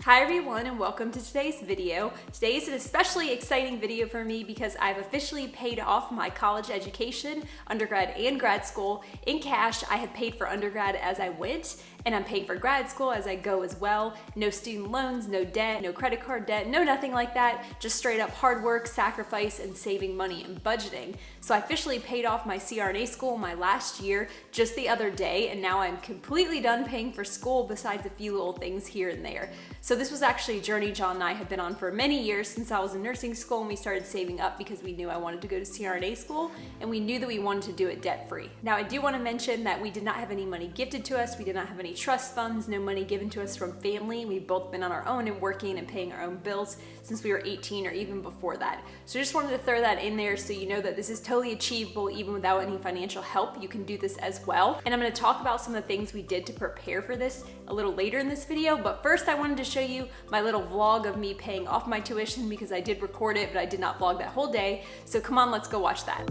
Hi everyone and welcome to today's video. Today is an especially exciting video for me because I've officially paid off my college education, undergrad and grad school, in cash. I had paid for undergrad as I went, and I'm paying for grad school as I go as well. No student loans, no debt, no credit card debt, no nothing like that. Just straight up hard work, sacrifice, and saving money and budgeting. So I officially paid off my CRNA school my last year just the other day, and now I'm completely done paying for school besides a few little things here and there. So this was actually a journey Jon and I have been on for many years since I was in nursing school, and we started saving up because we knew I wanted to go to CRNA school and we knew that we wanted to do it debt-free. Now I do want to mention that we did not have any money gifted to us. We did not have any trust funds, no money given to us from family. We've both been on our own and working and paying our own bills since we were 18 or even before that. So just wanted to throw that in there so you know that this is totally achievable even without any financial help. You can do this as well. And I'm going to talk about some of the things we did to prepare for this a little later in this video. But first I wanted to show you my little vlog of me paying off my tuition because I did record it, but I did not vlog that whole day. So come on, let's go watch that.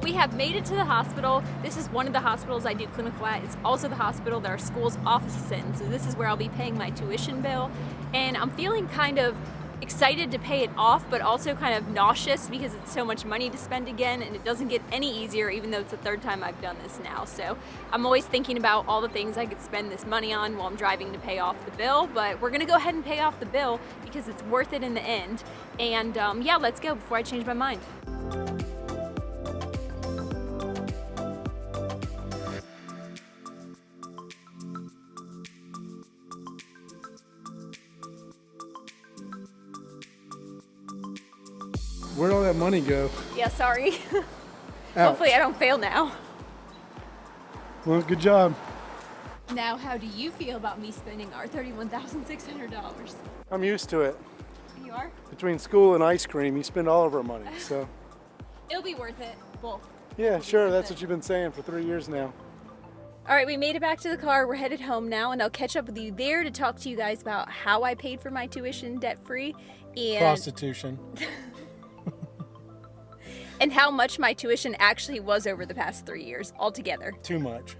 We have made it to the hospital. This is one of the hospitals I do clinical at. It's also the hospital that our school's office is in. So this is where I'll be paying my tuition bill. And I'm feeling kind of excited to pay it off, but also kind of nauseous because it's so much money to spend again, and it doesn't get any easier even though it's the third time I've done this now. So I'm always thinking about all the things I could spend this money on while I'm driving to pay off the bill, but we're gonna go ahead and pay off the bill because it's worth it in the end. And yeah, let's go before I change my mind. Where'd all that money go? Yeah, sorry. Hopefully I don't fail now. Well, good job. Now, how do you feel about me spending our $31,600? I'm used to it. You are? Between school and ice cream, you spend all of our money, so. It'll be worth it, both. Yeah, sure, that's what you've been saying for 3 years now. All right, we made it back to the car. We're headed home now, and I'll catch up with you there to talk to you guys about how I paid for my tuition debt-free and Prostitution. and how much my tuition actually was over the past 3 years altogether. Too much.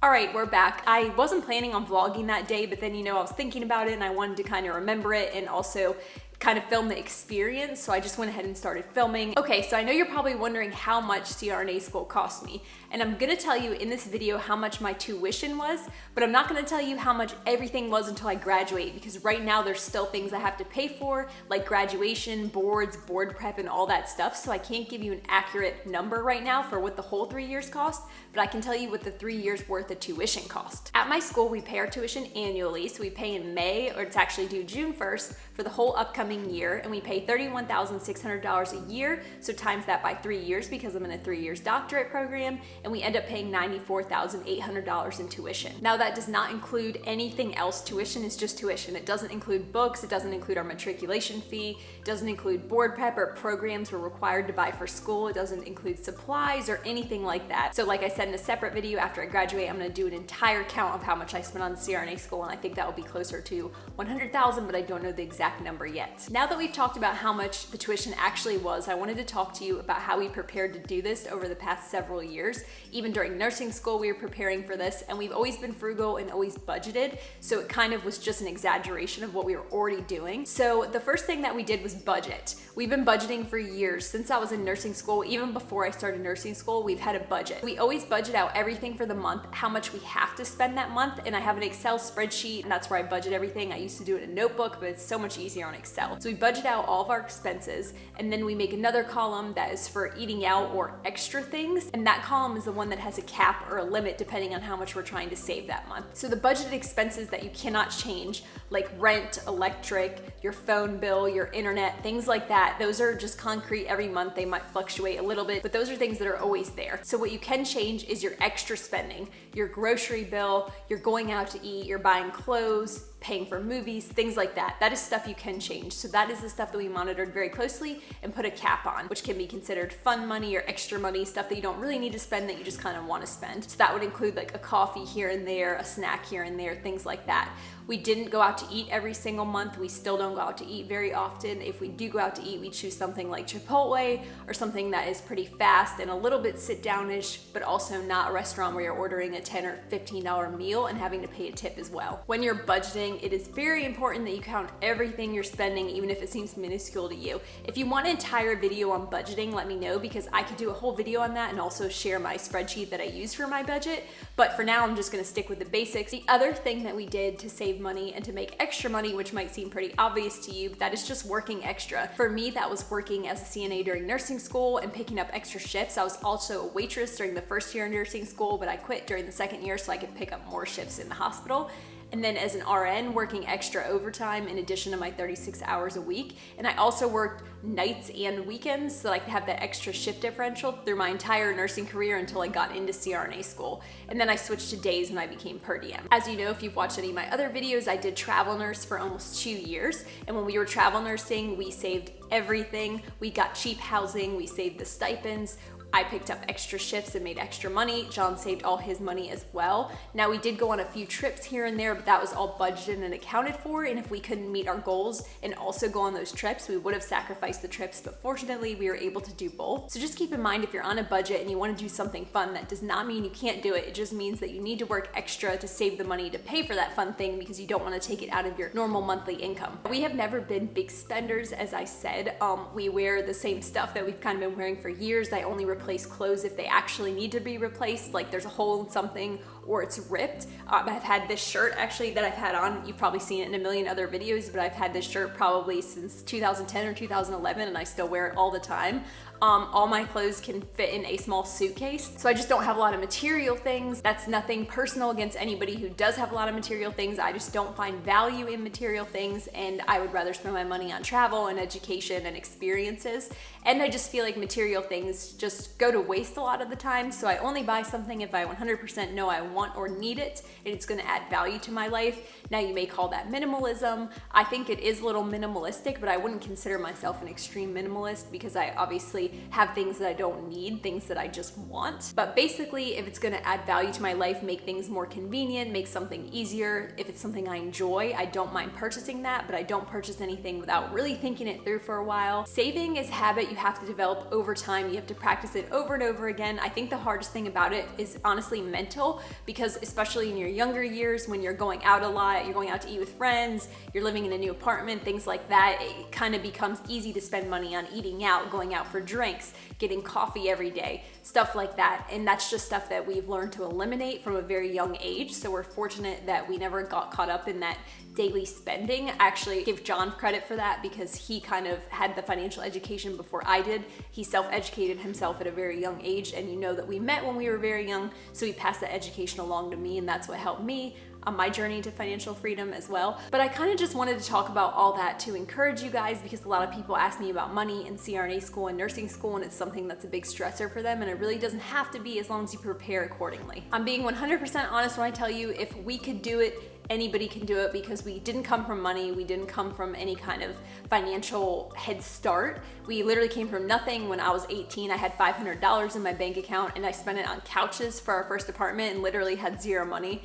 All right, we're back. I wasn't planning on vlogging that day, but then, you know, I was thinking about it and I wanted to kind of remember it and also kind of film the experience, so I just went ahead and started filming. Okay, so I know you're probably wondering how much CRNA school cost me, and I'm gonna tell you in this video how much my tuition was, but I'm not gonna tell you how much everything was until I graduate, because right now there's still things I have to pay for, like graduation, boards, board prep, and all that stuff, so I can't give you an accurate number right now for what the whole 3 years cost, but I can tell you what the 3 years worth of tuition cost. At my school, we pay our tuition annually, so we pay in May, or it's actually due June 1st, for the whole upcoming year, and we pay $31,600 a year, so times that by 3 years because I'm in a 3 years doctorate program, and we end up paying $94,800 in tuition. Now that does not include anything else. Tuition is just tuition. It doesn't include books, it doesn't include our matriculation fee, it doesn't include board prep or programs we're required to buy for school, it doesn't include supplies or anything like that. So like I said in a separate video after I graduate, I'm gonna do an entire count of how much I spent on CRNA school, and I think that will be closer to 100,000, but I don't know the exact number yet. Now that we've talked about how much the tuition actually was, I wanted to talk to you about how we prepared to do this over the past several years. Even during nursing school, we were preparing for this, and we've always been frugal and always budgeted, so it kind of was just an exaggeration of what we were already doing. So the first thing that we did was budget. We've been budgeting for years. Since I was in nursing school, even before I started nursing school, we've had a budget. We always budget out everything for the month, how much we have to spend that month, and I have an Excel spreadsheet, and that's where I budget everything. I used to do it in a notebook, but it's so much easier on Excel. So we budget out all of our expenses, and then we make another column that is for eating out or extra things, and that column is the one that has a cap or a limit depending on how much we're trying to save that month. So the budgeted expenses that you cannot change, like rent, electric, your phone bill, your internet, things like that, those are just concrete every month. They might fluctuate a little bit, but those are things that are always there. So what you can change is your extra spending, your grocery bill, you're going out to eat, you're buying clothes, paying for movies, things like that. That is stuff you can change. So that is the stuff that we monitored very closely and put a cap on, which can be considered fun money or extra money, stuff that you don't really need to spend that you just kind of want to spend. So that would include like a coffee here and there, a snack here and there, things like that. We didn't go out to eat every single month. We still don't go out to eat very often. If we do go out to eat, we choose something like Chipotle or something that is pretty fast and a little bit sit-down-ish, but also not a restaurant where you're ordering a $10 or $15 meal and having to pay a tip as well. When you're budgeting, it is very important that you count everything you're spending, even if it seems minuscule to you. If you want an entire video on budgeting, let me know, because I could do a whole video on that and also share my spreadsheet that I use for my budget. But for now, I'm just gonna stick with the basics. The other thing that we did to save money and to make extra money, which might seem pretty obvious to you, but that is just working extra. For me, that was working as a CNA during nursing school and picking up extra shifts. I was also a waitress during the first year of nursing school, but I quit during the second year so I could pick up more shifts in the hospital. And then as an RN, working extra overtime in addition to my 36 hours a week. And I also worked nights and weekends so that I could have that extra shift differential through my entire nursing career until I got into CRNA school. And then I switched to days when I became per diem. As you know, if you've watched any of my other videos, I did travel nurse for almost 2 years. And when we were travel nursing, we saved everything. We got cheap housing, we saved the stipends. I picked up extra shifts and made extra money. Jon saved all his money as well. Now, we did go on a few trips here and there, but that was all budgeted and accounted for. And if we couldn't meet our goals and also go on those trips, we would have sacrificed the trips, but fortunately we were able to do both. So just keep in mind, if you're on a budget and you want to do something fun, that does not mean you can't do it. It just means that you need to work extra to save the money to pay for that fun thing, because you don't want to take it out of your normal monthly income. We have never been big spenders, as I said. We wear the same stuff that we've kind of been wearing for years. I only replace clothes if they actually need to be replaced, like there's a hole in something or it's ripped. I've had this shirt actually that I've had on, you've probably seen it in a million other videos, but I've had this shirt probably since 2010 or 2011 and I still wear it all the time. All my clothes can fit in a small suitcase, so I just don't have a lot of material things. That's nothing personal against anybody who does have a lot of material things. I just don't find value in material things, and I would rather spend my money on travel and education and experiences. And I just feel like material things just go to waste a lot of the time, so I only buy something if I 100% know I want or need it, and it's gonna add value to my life. Now, you may call that minimalism. I think it is a little minimalistic, but I wouldn't consider myself an extreme minimalist, because I obviously have things that I don't need, things that I just want. But basically, if it's gonna add value to my life, make things more convenient, make something easier, if it's something I enjoy, I don't mind purchasing that, but I don't purchase anything without really thinking it through for a while. Saving is a habit you have to develop over time. You have to practice it over and over again. I think the hardest thing about it is honestly mental, because especially in your younger years, when you're going out a lot, you're going out to eat with friends, you're living in a new apartment, things like that, it kind of becomes easy to spend money on eating out, going out for drinks, getting coffee every day, stuff like that. And that's just stuff that we've learned to eliminate from a very young age. So we're fortunate that we never got caught up in that daily spending. I actually give Jon credit for that, because he kind of had the financial education before I did. He self-educated himself at a very young age, and you know that we met when we were very young, so he passed that education along to me, and that's what helped me on my journey to financial freedom as well. But I kind of just wanted to talk about all that to encourage you guys, because a lot of people ask me about money in CRNA school and nursing school, and it's something that's a big stressor for them, and it really doesn't have to be, as long as you prepare accordingly. I'm being 100% honest when I tell you, if we could do it, anybody can do it, because we didn't come from money. We didn't come from any kind of financial head start. We literally came from nothing. When I was 18, I had $500 in my bank account, and I spent it on couches for our first apartment and literally had zero money,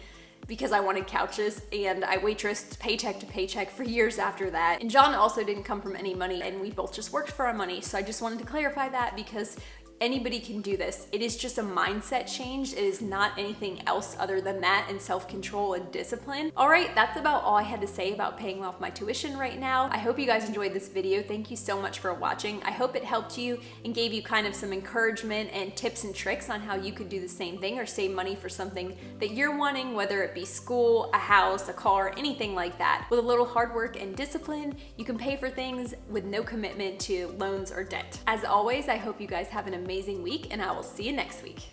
because I wanted couches, and I waitressed paycheck to paycheck for years after that. And Jon also didn't come from any money, and we both just worked for our money. So I just wanted to clarify that, because anybody can do this. It is just a mindset change. It is not anything else other than that, and self-control and discipline. All right, that's about all I had to say about paying off my tuition right now. I hope you guys enjoyed this video. Thank you so much for watching. I hope it helped you and gave you kind of some encouragement and tips and tricks on how you could do the same thing or save money for something that you're wanting, whether it be school, a house, a car, anything like that. With a little hard work and discipline, you can pay for things with no commitment to loans or debt. As always, I hope you guys have an amazing week, and I will see you next week.